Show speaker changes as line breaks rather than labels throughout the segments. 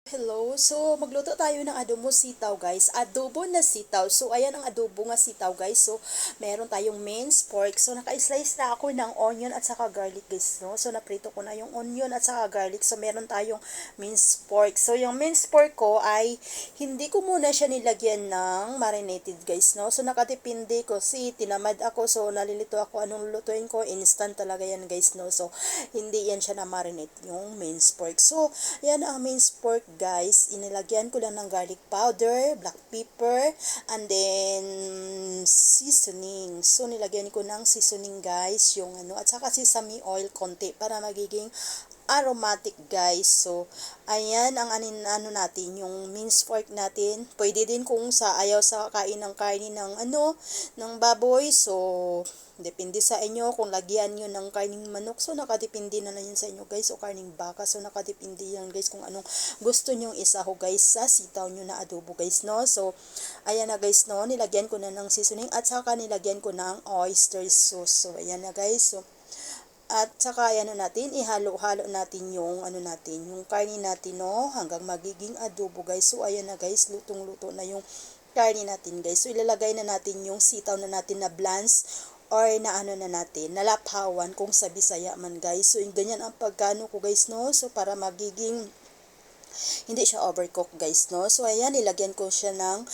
Hello, so magluto tayo ng adobo sitaw guys, adobo na sitaw. So ayan ang adobo nga sitaw guys. So meron tayong minced pork. So naka-slice na ako ng onion at saka garlic guys, no. So naprito ko na yung onion at saka garlic. So meron tayong minced pork. So yung minced pork ko ay hindi ko muna siya nilagyan ng marinated guys, no. So nakadepende ko, si tinamad ako, so nalilito ako anong lulutuin ko, instant talaga yan guys, no. So hindi yan siya na marinate yung minced pork. So yan ang minced pork guys, inilagyan ko lang ng garlic powder, black pepper, and then seasoning. So nilagyan ko ng seasoning guys, yung at saka sesame oil konti para magiging aromatic guys. So ayan ang natin, yung minced pork natin. Pwede din kung sa ayaw sa kain ng karne ng ng baboy, so depende sa inyo kung lagyan nyo ng karning manok, so nakadepende na lang yun sa inyo guys, o karning baka, so nakadepende yan guys kung anong gusto nyong isaho guys sa sitaw nyo na adobo guys, no. So ayan na guys, no, nilagyan ko na ng seasoning at saka nilagyan ko ng oyster sauce. So ayan na guys, so at saka natin, ihalo-halo natin yung natin, yung karne natin, no, hanggang magiging adobo guys. So ayan na guys, lutong-luto na yung karne natin guys. So ilalagay na natin yung sitaw na natin na blanch or na na natin, nalapawan kung sa Bisaya man guys. So yung ganyan ang pagkano ko guys, no. So para magiging hindi siya overcook guys, no. So ayan, nilagyan ko siya ng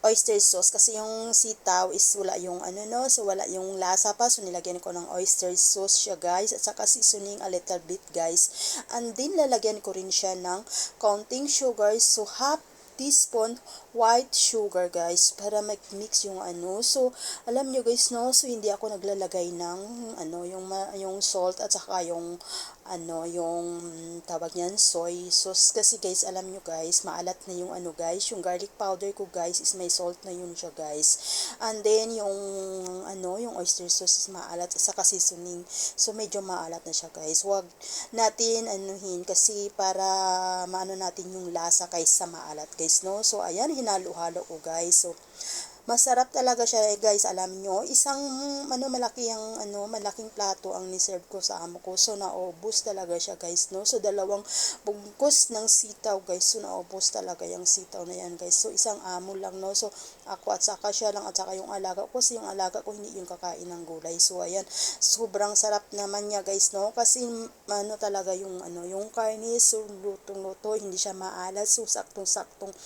oyster sauce kasi yung sitaw is wala yung no, so wala yung lasa pa, so nilagyan ko ng oyster sauce siya guys, at saka seasoning a little bit guys, and then lalagyan ko rin siya ng counting sugar, so half teaspoon white sugar guys, para mag-mix yung so alam nyo guys, no, so hindi ako naglalagay ng yung salt at saka yung yung tawag niyan, soy sauce, kasi guys alam nyo guys, maalat na yung guys, yung garlic powder ko guys is may salt na yun siya guys, and then yung yung oyster sauce is maalat at saka seasoning, so medyo maalat na siya guys. Wag natin kasi para maano natin yung lasa kaysa maalat guys, no. So ayan, hinalo-halo ko guys. So masarap talaga siya guys, alam nyo, isang malaking plato ang ni-serve ko sa amo ko, so naubos talaga siya guys, no. So dalawang bungkus ng sitaw guys, so naubos talaga yung sitaw na yan guys. So isang amo lang, no. So ako at saka siya lang, at saka yung alaga ko, kasi yung alaga ko hindi yung kakain ng gulay. So ayan, sobrang sarap naman niya guys, no, kasi talaga yung yung karne, so lutong-luto, hindi siya maalat, so saktong-saktong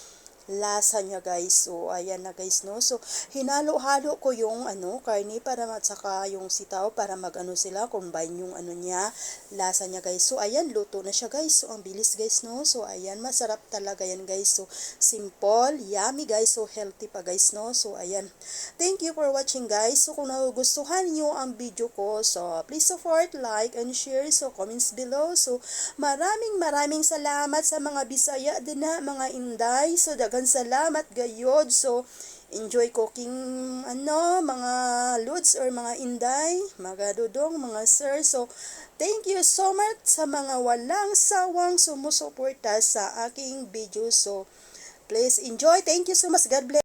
lasa niya guys. So ayan na guys, no. So hinalo-halo ko yung karne para at saka yung sitaw para sila, combine yung niya, lasa niya guys. So ayan, luto na siya guys. So ang bilis guys, no. So ayan, masarap talaga yan guys. So simple, yummy guys, so healthy pa guys, no. So ayan, thank you for watching guys. So kung nagustuhan niyo ang video ko, so please support, like and share, so comments below. So maraming salamat sa mga Bisaya din na mga Inday. So daghang salamat gayod. So enjoy cooking mga lods or mga Inday, mga dudong, mga sir. So thank you so much sa mga walang sawang sumusuporta sa aking video. So please enjoy. Thank you so much. God bless.